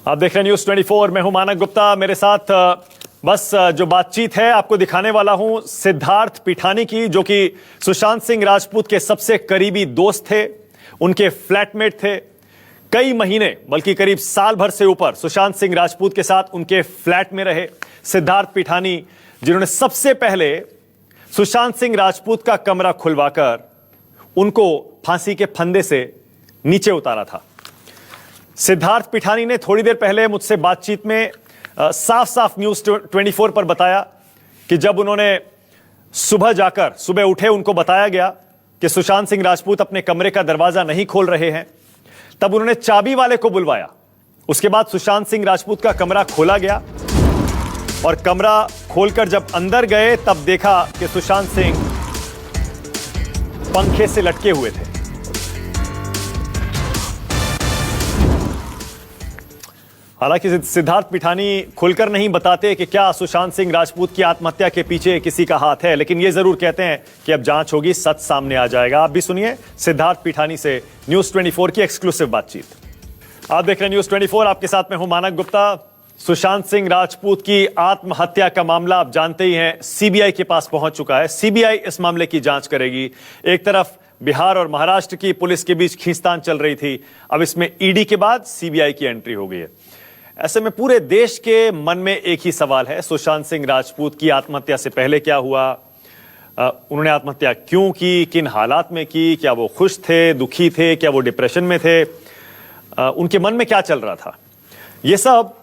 आप देख रहे हैं न्यूज़ 24। मैं हूं मानक गुप्ता। मेरे साथ जो बातचीत है आपको दिखाने वाला हूं सिद्धार्थ पिठानी की, जो कि सुशांत सिंह राजपूत के सबसे करीबी दोस्त थे, उनके फ्लैटमेट थे। कई महीने बल्कि करीब साल भर से ऊपर सुशांत सिंह राजपूत के साथ उनके फ्लैट में रहे सिद्धार्थ पिठानी, जिन्होंने सबसे पहले सुशांत सिंह राजपूत का कमरा खुलवाकर उनको फांसी के फंदे से नीचे उतारा था। सिद्धार्थ पिठानी ने थोड़ी देर पहले मुझसे बातचीत में साफ साफ न्यूज़ 24 पर बताया कि जब उन्होंने सुबह उठे, उनको बताया गया कि सुशांत सिंह राजपूत अपने कमरे का दरवाजा नहीं खोल रहे हैं, तब उन्होंने चाबी वाले को बुलवाया। उसके बाद सुशांत सिंह राजपूत का कमरा खोला गया और कमरा खोलकर जब अंदर गए तब देखा कि सुशांत सिंह पंखे से लटके हुए थे। हालांकि सिद्धार्थ पिठानी खुलकर नहीं बताते कि क्या सुशांत सिंह राजपूत की आत्महत्या के पीछे किसी का हाथ है, लेकिन यह जरूर कहते हैं कि अब जांच होगी, सच सामने आ जाएगा। आप भी सुनिए सिद्धार्थ पिठानी से न्यूज़ 24 की एक्सक्लूसिव बातचीत। आप देख रहे हैं न्यूज़ 24, आपके साथ में हूं मानक गुप्ता। सुशांत सिंह राजपूत की आत्महत्या का मामला आप जानते ही हैं, सीबीआई के पास पहुंच चुका है। सीबीआई इस मामले की जांच करेगी। एक तरफ बिहार और महाराष्ट्र की पुलिस के बीच खींचतान चल रही थी, अब इसमें ईडी के बाद सीबीआई की एंट्री हो गई है। ऐसे में पूरे देश के मन में एक ही सवाल है, सुशांत सिंह राजपूत की आत्महत्या से पहले क्या हुआ, उन्होंने आत्महत्या क्यों की, किन हालात में की, क्या वो खुश थे, दुखी थे, क्या वो डिप्रेशन में थे, उनके मन में क्या चल रहा था। ये सब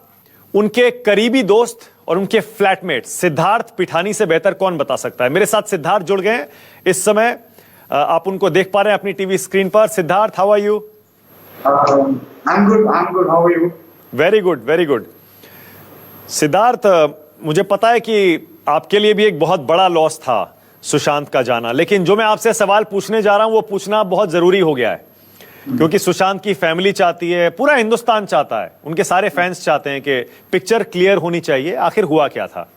उनके करीबी दोस्त और उनके फ्लैटमेट सिद्धार्थ पिठानी से बेहतर कौन बता सकता है। मेरे साथ सिद्धार्थ जुड़ गए हैं इस समय, आप उनको देख पा रहे हैं अपनी टीवी स्क्रीन पर। Siddharth, how are you? I'm good. How are you? Very good, very good. Siddharth, मुझे पता है कि आपके लिए भी एक बहुत बड़ा लॉस था सुशांत का जाना, लेकिन जो मैं आपसे सवाल पूछने जा रहा हूं वो पूछना बहुत जरूरी हो गया है, क्योंकि सुशांत की फैमिली चाहती है, पूरा हिंदुस्तान चाहता है, उनके सारे फैंस चाहते हैं कि पिक्चर क्लियर होनी चाहिए, आखिर हुआ क्या था।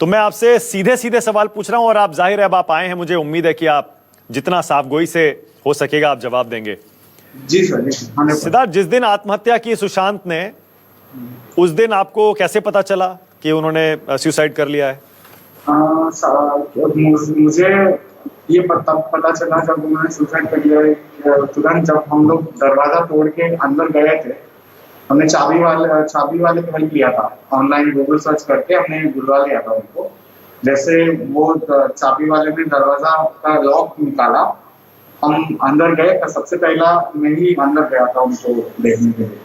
तो मैं आपसे सीधे सीधे सवाल पूछ रहा हूं और आप जाहिर है अब आप आए हैं, मुझे उम्मीद है कि आप जितना साफगोई से हो सकेगा आप जवाब देंगे। जी सर। सिद्धार्थ, जिस दिन आत्महत्या की सुशांत ने, उस दिन आपको कैसे पता चला कि उन्होंने सुसाइड कर लिया है? मुझे ये पता चला जब उन्होंने सुसाइड कर लिया है, तुरंत जब हम लोग दरवाजा तोड़ के अंदर गए थे। हमने चाबी वाले को हेल्प लिया था, ऑनलाइन गूगल सर्च करके हमने बुलवा लिया था उनको। जैसे वो चाबी वाले ने दरवाजा का लॉक निकाला, हम अंदर गए, तो सबसे पहला मैं ही अंदर गया था उनको देखने के लिए।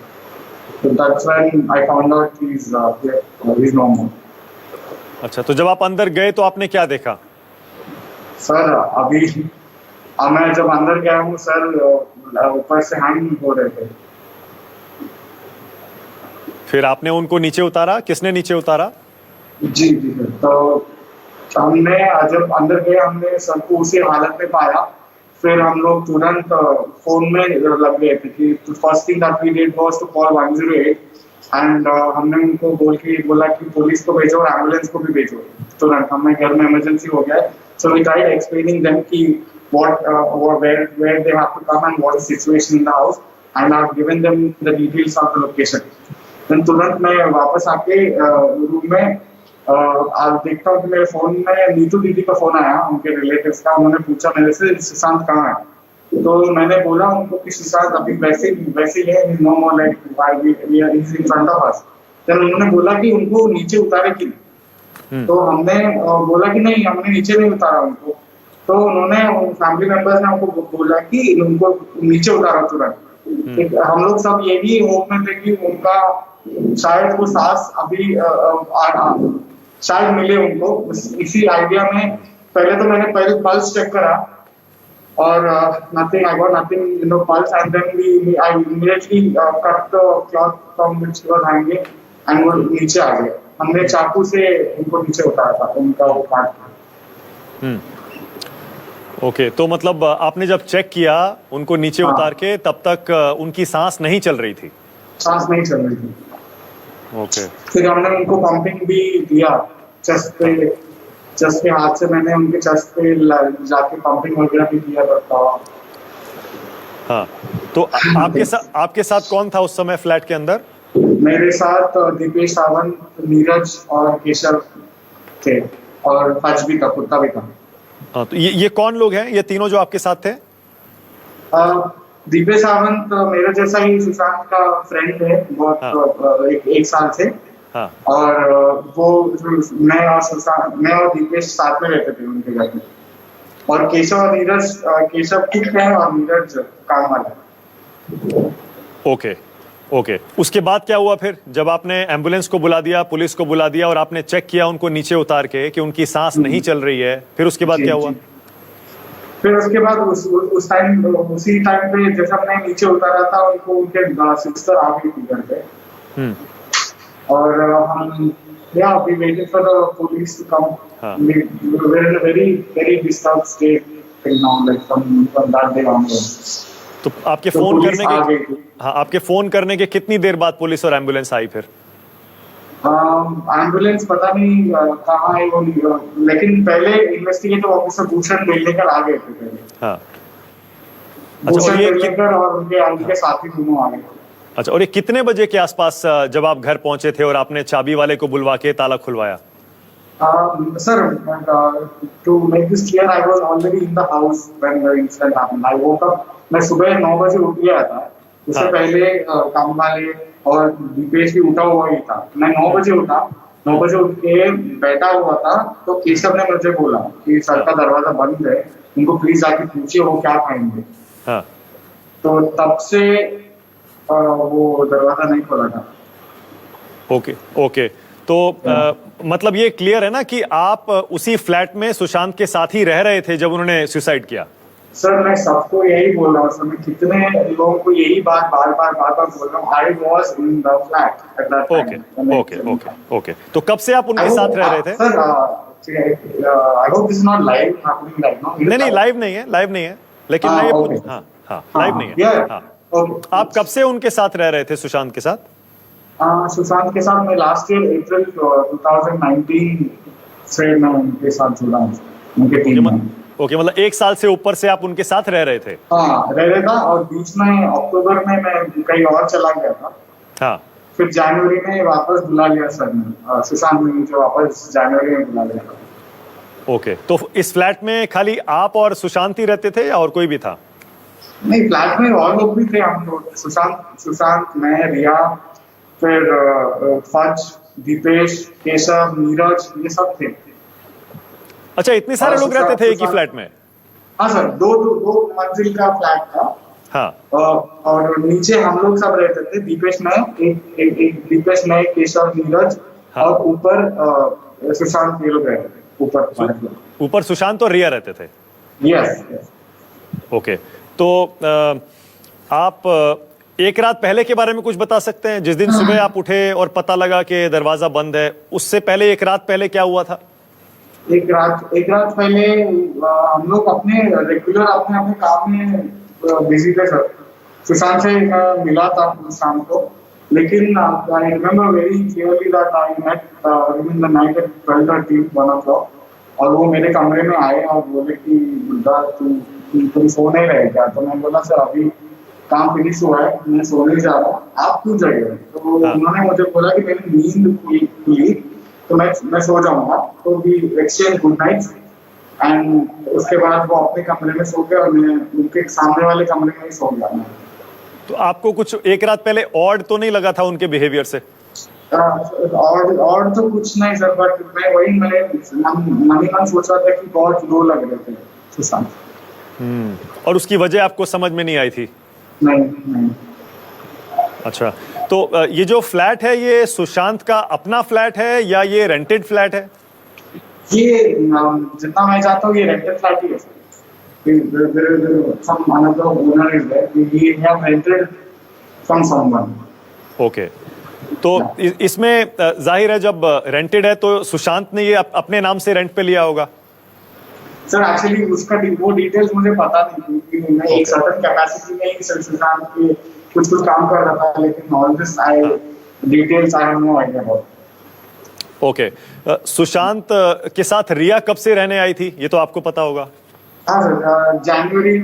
तो that's when I found out he's no more. अच्छा, तो जब आप अंदर गए तो आपने क्या देखा? सर मैं जब अंदर गया हूँ सर, ऊपर से हैंग हो रहे थे। फिर आपने उनको नीचे उतारा? किसने नीचे उतारा? जी सर। तो हमने जब अंदर गए, हमने सर को उसी हालत में पाया। फिर हम लोग तुरंत फोन में लग गए थे कि first thing that we did was to call 108 and हमने उनको बोला कि पुलिस को भेजो और एम्बुलेंस को भी भेजो तुरंत। हमें घर में इमरजेंसी हो गया है। So we tried explaining them कि where they have to come and what is situation in the house, and I've given them the details of the location. then तुरंत मैं वापस आके रूम में आप देखता हूँ कि मेरे फोन में नीतू दीदी का फोन आया, उनके रिलेटिव्स का। उन्होंने पूछा मेरे से सुशांत कहाँ है, तो मैंने बोला उनको कि सुशांत अभी वैसे ही है, no more like we are in front of us. Then उन्होंने बोला कि उनको नीचे उतारे कि नहीं, तो हमने बोला कि नहीं, हमने नीचे नहीं उतारा उनको। तो उन्होंने फैमिली मेंबर्स ने उनको बोला कि उनको नीचे उतारा तुरंत। हम लोग सब यही होप में थे कि उनका शायद वो सांस अभी शायद मिले उनको। इसी आइडिया में पहले पल्स चेक करा और nothing, I got nothing in the pulse, and then I immediately cut the cloth from which he was hanging and वो नीचे आ गया। हमने चाकू से उनको नीचे उतारा था, उनका पार्ट। ओके, तो मतलब आपने जब चेक किया उनको नीचे उतार के, तब तक उनकी सांस नहीं चल रही थी? सांस नहीं चल रही थी। ओके। फिर हमने उनको पंपिंग भी दिया चेस्ट के हाथ से, मैंने उनके चेस्ट पे जाके पंपिंग वगैरह भी दिया था। हाँ, तो आपके साथ कौन था उस समय फ्लैट के अंदर? मेरे साथ दीपेश सावंत, नीरज और केशव थे, और हज भी था, कुत्ता भी था। हाँ, तो ये कौन लोग हैं, ये तीनों जो आपके साथ थे? दीपेश सावंत मेरे जैसा ही सुशांत का फ्रेंड है, बहुत एक साल से। हाँ। और वो मैं और दीपेश साथ में रहते थे उनके घर में। और केशव और नीरज, केशव कुक है और नीरज काम वाला है। ओके ओके, उसके बाद क्या हुआ फिर, जब आपने एम्बुलेंस को बुला दिया, पुलिस को बुला दिया और आपने चेक किया उनको नीचे उतार के कि उनकी सांस नहीं चल रही है, फिर उसके बाद क्या हुआ? फिर उसके बाद उसी टाइम पे जैसा मैं नीचे उतारा था, उनको उनके सिस्टर आ गई थी घर पे। और हम we waited for the police to come. We were in a very very disturbed state till now, like from that day onwards. तो आपके फोन करने के आपके फोन करने के कितनी देर बाद पुलिस और एम्बुलेंस आई फिर? एम्बुलेंस पता नहीं कहाँ है वो, लेकिन पहले इन्वेस्टिगेटिव ऑफिसर भूषण बेलकर आ गए थे पहले। हाँ। भूषण बेलकर और उनके साथी दोनों आ गए। अच्छा, और ये कितने बजे के आसपास जब आप घर पहुंचे थे और आपने चाबी वाले को बुलवा के ताला खुलवाया? Sir, to make this clear, I was already in the house when the incident happened. I woke up, मैं सुबह 9 बजे उठ गया था। उससे पहले काम वाले और दीपेश भी उठा हुआ ही था। मैं 9 बजे उठा, 9 बजे उठ के बैठा हुआ था, तो केशव ने मुझे बोला कि सर का दरवाजा बंद है, उनको प्लीज आके पूछिए वो क्या खाएंगे। हाँ। तो तब से वो दरवाजा नहीं खोला था। ओके ओके, तो मतलब ये क्लियर है ना कि आप उसी फ्लैट में सुशांत के साथ ही रह रहे थे जब उन्होंने सुसाइड किया? सर, मैं सबको यही बोल रहा हूँ सर, मैं कितने लोगों को यही बात बार बार बोल रहा हूँ। I was in the flat at that time. Okay okay okay, तो कब से आप उनके साथ रह रहे थे? Sir, I hope this is not live happening right now. नहीं, लाइव नहीं है, लाइव नहीं है, लेकिन मैं ये हाँ हाँ, लाइव नहीं है। हाँ, आप कब से उनके साथ रह रहे थे, सुशांत के साथ? सुशांत के साथ मैं लास्ट ईयर अप्रैल 2019 से मैं उनके साथ जुड़ा हूँ, उनके टीम में। ओके, मतलब 1 साल से ऊपर से आप उनके साथ रह रहे थे? हाँ, रह रहा था, और बीच में अक्टूबर में मैं कहीं और चला गया था। हाँ। फिर जनवरी में वापस बुला लिया सर ने, सुशांत ने मुझे वापस जनवरी में बुला लिया था। ओके, तो इस फ्लैट में खाली आप और सुशांत ही रहते थे या और कोई भी था? नहीं, फ्लैट में और लोग भी थे। हम लोग सुशांत, मैं, रिया, फिर फज, दीपेश, केशव, नीरज, ये सब थे। अच्छा, इतने सारे लोग रहते थे एक ही फ्लैट में? हाँ सर, दो मंजिल का फ्लैट था। हाँ। और नीचे हम लोग सब रहते थे। दीपेश में केशव, नीरज, और ऊपर सुशांत, ये लोग रहते थे। ऊपर सुशांत और रिया रहते थे? यस। ओके, तो आप एक रात पहले के बारे में कुछ बता सकते हैं? जिस दिन सुबह आप उठे और पता लगा कि दरवाजा बंद है, उससे पहले एक रात पहले क्या हुआ था? एक रात पहले हम लोग अपने रेगुलर अपने काम में बिजी थे सर। सुशांत से मिला था शाम को, लेकिन I remember very clearly that I met in the night at 12:30, 1 o'clock, और वो मेरे कमरे में आए और बोले कि बुड्ढा तुम सो नहीं रहे क्या? तो मैं बोला सर अभी काम फिनिश हुआ है, मैं सोने जा रहा हूँ, आप क्यों जाइए? तो उन्होंने मुझे बोला कि मेरी नींद खुली तो मैं सो जाऊंगा। तो we exchange good night, and उसके बाद वो अपने कमरे में सो गए और मैं उनके सामने वाले कमरे में ही सो गया। तो आपको कुछ एक रात पहले ऑड तो नहीं लगा था उनके बिहेवियर से? और तो कुछ नहीं सर, बट मैं वही मन सोच रहा था कि बहुत लो लग रहे थे सुशांत। और उसकी वजह आपको समझ में नहीं आई थी? नहीं। अच्छा, तो ये जो फ्लैट है, ये सुशांत का अपना फ्लैट है या ये रेंटेड फ्लैट है? ये जितना मैं जानता हूँ ये रेंटेड फ्लैट ही है sir. Some another owner is there. We have rented from someone. Okay, तो इसमें जाहिर है जब रेंटेड है तो सुशांत ने ये अपने नाम से रेंट पे लिया होगा? सर एक्चुअली उसका वो डिटेल्स मुझे पता नहीं, क्योंकि मैं एक सर्टेन कैपेसिटी में ही सर सुशांत के कुछ काम कर रहा था, लेकिन all this details I have no idea about. Okay, Sushant के साथ रिया कब से रहने आई थी, ये तो आपको पता होगा? हाँ सर, जनवरी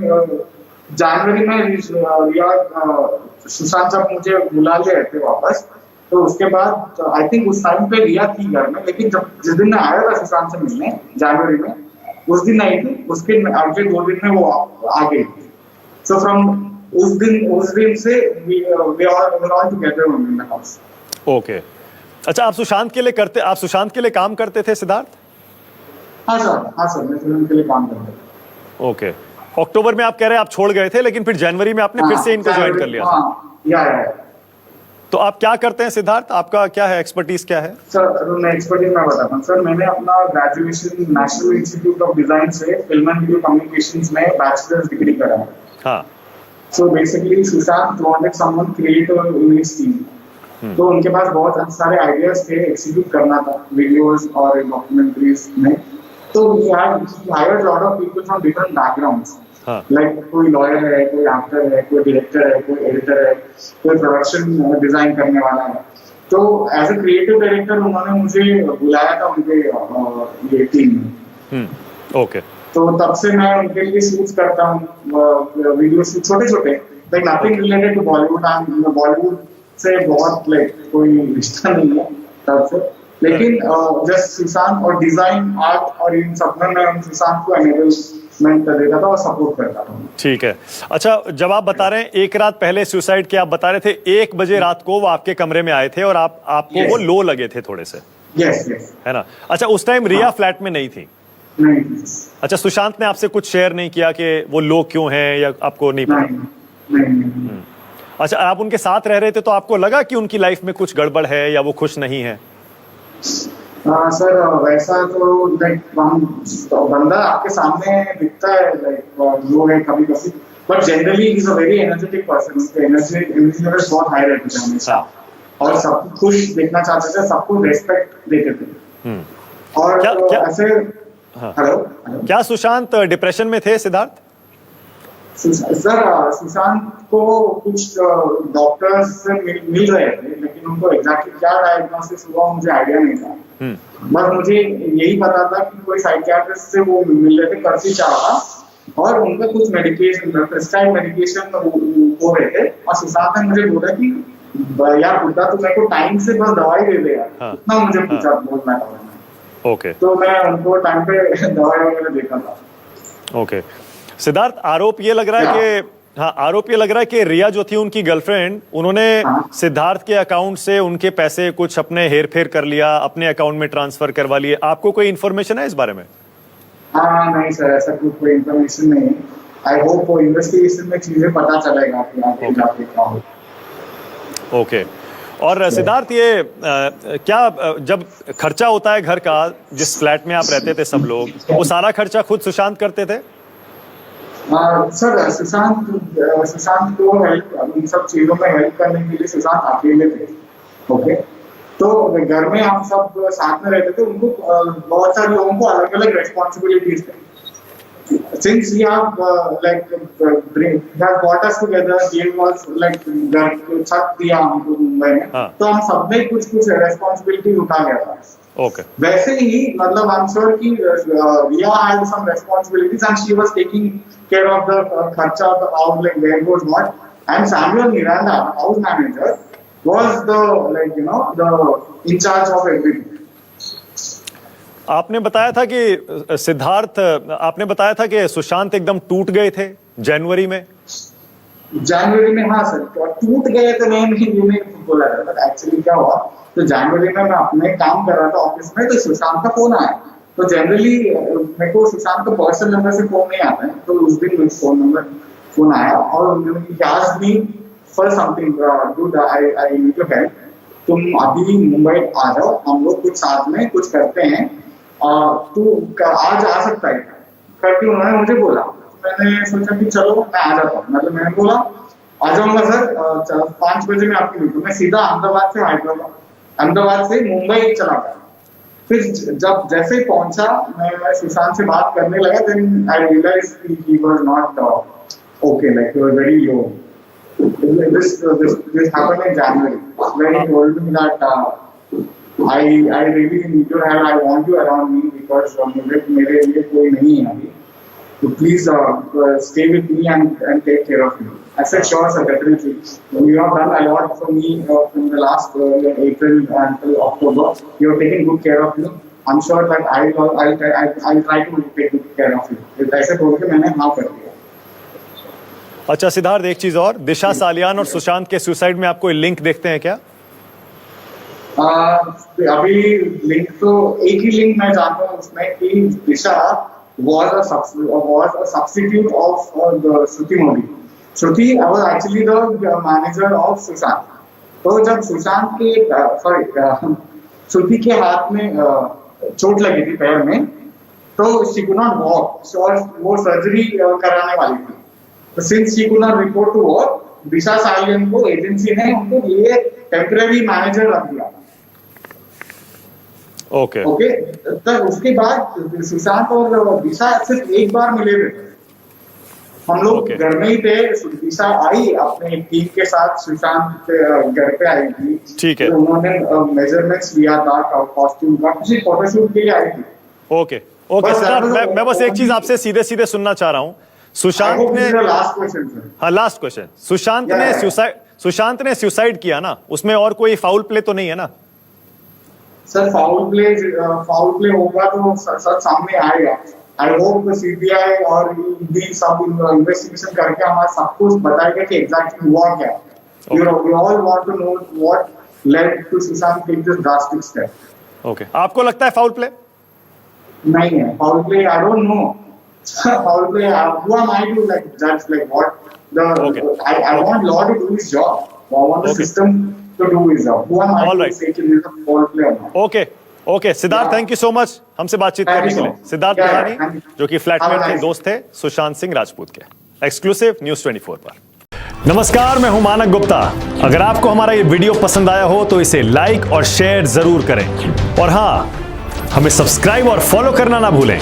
में रिया सुशांत जब मुझे बुला ले थे वापस, तो उसके बाद आई थिंक उस टाइम पे रिया थी घर में, लेकिन जब जिस दिन मैं आया था सुशांत से मिलने जनवरी में, उस दिन नहीं थी, उसके अगले 2 दिन में वो आ गई थी। सो फ्रॉम उस दिन से we are all together in the house. Okay, अच्छा आप सुशांत के लिए काम करते थे सिद्धार्थ? हाँ सर, मैं सुशांत के लिए काम करता था। ओके, अक्टूबर में आप कह रहे हैं आप छोड़ गए थे, लेकिन फिर जनवरी में आपने फिर से इनको ज्वाइन कर लिया था। या तो आप क्या करते हैं सिद्धार्थ, आपका क्या है, एक्सपर्टीज क्या है? सर मैं एक्सपर्टीज में बताता हूँ सर। मैंने अपना graduation national institute of design से फिल्म एंड वीडियो कम्युनिकेशंस में बैचलर्स डिग्री करा है। हाँ, so basically Sushant wanted someone create a image team. तो उनके पास बहुत सारे आइडियाज थे, एग्जीक्यूट करना था वीडियोस और डॉक्यूमेंट्रीज में। तो he hired lot of people from different backgrounds. हाँ, लाइक कोई लॉयर है, कोई एक्टर है, कोई डायरेक्टर है, कोई एडिटर है, कोई प्रोडक्शन डिजाइन करने वाला है। तो एज ए क्रिएटिव डायरेक्टर उन्होंने मुझे बुलाया था उनके ये टीम में। ओके, तो तब से मैं उनके लिए शूट्स करता हूँ, वीडियो शूट छोटे-छोटे, like nothing related to Bollywood. Bollywood से बहुत लाइक कोई रिश्ता नहीं है तब से, लेकिन जस्ट सुशांत और डिजाइन आर्ट और इन सब में मैं सुशांत को एनेबलमेंट कर देता था और सपोर्ट करता था। ठीक है। अच्छा, जब आप बता रहे हैं एक रात पहले सुसाइड के, आप बता रहे थे 1 बजे रात को वो आपके कमरे में आए थे और आपको Yes. वो लो लगे थे थोड़े से, यस है ना? अच्छा, उस टाइम रिया फ्लैट में नहीं थी? नहीं। अच्छा, सुशांत ने आपसे कुछ शेयर नहीं किया कि वो लो क्यों है, या आपको नहीं पता? नहीं। अच्छा, आप उनके साथ रह रहे थे तो आपको लगा कि उनकी लाइफ में कुछ गड़बड़ है या वो खुश नहीं है? सर वैसा तो लाइक बंदा आपके सामने दिखता है, लाइक लो है कभी, but generally he is a very energetic person. उसके एनर्जी लेवल्स बहुत हाई रहते थे हमेशा, और सबको खुश देखना चाहते थे, सबको रेस्पेक्ट देते थे। और क्या ऐसे हाँ। हेलो, क्या सुशांत डिप्रेशन में थे सिद्धार्थ? सर सुशांत को कुछ डॉक्टर्स से मिल रहे थे, लेकिन उनको एग्जैक्टली क्या डायग्नोसिस हुआ मुझे आइडिया नहीं था। बस मुझे यही पता था कि कोई साइकियाट्रिस्ट से वो मिल रहे थे, कर्सी चाहा, और उनका कुछ मेडिकेशन, प्रिस्क्राइब मेडिकेशन हो रहे थे। और सुशांत ने मुझे बोला कि यार बुड्ढा, तू मेरे को टाइम से बस दवाई दे दे यार, इतना मुझे पूछा बोलना था। ओके, तो मैं उनको टाइम पे दवाई वगैरह देखा था। ओके। सिद्धार्थ, आरोप ये लग रहा है कि रिया जो थी उनकी गर्लफ्रेंड, उन्होंने सिद्धार्थ के अकाउंट से उनके पैसे कुछ अपने हेर फेर कर लिया, अपने अकाउंट में ट्रांसफर करवा लिए। आपको कोई इन्फॉर्मेशन है इस बारे में? नहीं सर, ऐसा कोई इन्फॉर्मेशन नहीं। आई होप वो इन्वेस्टिगेशन में चीजें पता चलेगा कि आगे जाके क्या हो। ओके। और सिद्धार्थ, ये क्या जब खर्चा होता है घर का, जिस फ्लैट में आप रहते थे सब लोग, वो सारा खर्चा खुद सुशांत करते थे? सर सुशांत को हेल्प, इन सब चीजों में हेल्प करने के लिए सुशांत अकेले थे। ओके, तो घर में हम सब साथ में रहते थे, उनको बहुत सारे लोगों को अलग अलग रेस्पॉन्सिबिलिटीज थे। Since we have got us together, gave us like छत दिया हमको मुंबई में, तो हम सब ने कुछ रेस्पॉन्सिबिलिटी उठा लिया था। ओके, वैसे ही मतलब आई एम श्योर कि Rhea had some responsibilities and she was taking care of the खर्चा of the house, like where goes what, and Samuel Miranda, house manager, was the the in charge of everything. आपने बताया था कि सिद्धार्थ, आपने बताया था कि सुशांत एकदम टूट गए थे जनवरी में। हाँ सर, टूट गए थे, नहीं बोला था, बट एक्चुअली क्या हुआ, तो जनवरी में मैं अपने काम कर रहा था ऑफिस में, तो सुशांत का फोन आया। तो जनरली मेरे को सुशांत का पर्सनल नंबर से फोन नहीं आता है, तो उस दिन मेरे फोन आया और उन्होंने asked me for something, dude, I need your help, तुम अभी मुंबई आ जाओ, हम लोग कुछ साथ में कुछ करते हैं, तू आज आ सकता है करके उन्होंने मुझे बोला। मैंने सोचा कि चलो मैं आ जाता हूँ, मतलब मैंने बोला आ जाऊंगा सर, 5 बजे मैं आपकी मीटिंग। मैं सीधा अहमदाबाद से मुंबई चला गया। फिर जब जैसे ही पहुंचा, मैं सुशांत से बात करने लगा, then I realised he was not okay, like he was very low. This happened in January when he told me that I really need your help. I want you around me because मेरे लिए कोई नहीं है अभी, तो please stay with me and take care of me. I said, sure, sir, definitely. You have done a lot for me from the last April until October. You have taken good care of me. I'm sure that I'll try to take good care of you. ऐसे बोल के मैंने हाँ कर दिया. अच्छा सिद्धार्थ, एक चीज और, दिशा सालियान और सुशांत के सुसाइड में आप कोई लिंक देखते हैं क्या? अभी लिंक तो एक ही लिंक मैं जानता हूँ उसमें कि दिशा was a substitute of Shruti Modi. Shruti was actually the manager of Sushant. तो जब सुशांत के श्रुति के हाथ में चोट लगी थी पैर में, तो she could not walk. वो सर्जरी कराने वाली थी. तो since she could not report to work, दिशा सालियन को एजेंसी ने उनको ये टेम्पररी मैनेजर रख दिया. ओके. तो उसके बाद सुशांत और दिशा सिर्फ एक बार मिले थे. हम लोग घर में ही थे. दिशा आई अपने टीम के साथ, सुशांत घर पे आई थी. ठीक है. तो उन्होंने मेजरमेंट्स लिया था कॉस्ट्यूम का, किसी फोटोशूट के लिए आई थी. ओके सिद्धार्थ, मैं बस एक चीज आपसे सीधे सीधे सुनना चाह रहा हूं. सुशांत ने लास्ट क्वेश्चन. हाँ, लास्ट क्वेश्चन. सुशांत ने सुसाइड किया ना, उसमें और कोई फाउल प्ले तो नहीं है ना? सर फाउल प्ले होगा तो सर सामने आएगा. आई होप सीबीआई और ईडी सब इन्वेस्टिगेशन करके हमारा सब कुछ बताएगा कि एग्जैक्टली हुआ क्या. We all want to know what led to Sushant take this drastic step. Okay, आपको लगता है फाउल प्ले? नहीं है foul play. I don't know foul play. Who am I to like जज like what the I want law to do his job. I want the system to do his job. Who am I to say कि this is a foul play or not? Okay Siddharth, thank you so much हमसे बातचीत करने के लिए. सिद्धार्थ पिठानी जो कि flatmate के दोस्त थे सुशांत सिंह राजपूत के. एक्सक्लूसिव न्यूज़ 24 पर. नमस्कार, मैं हूं मानक गुप्ता. अगर आपको हमारा ये वीडियो पसंद आया हो तो इसे लाइक और शेयर जरूर करें, और हाँ, हमें सब्सक्राइब और फॉलो करना ना भूलें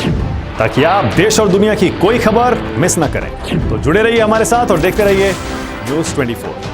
ताकि आप देश और दुनिया की कोई खबर मिस ना करें. तो जुड़े रहिए हमारे साथ और देखते रहिए न्यूज़ 24.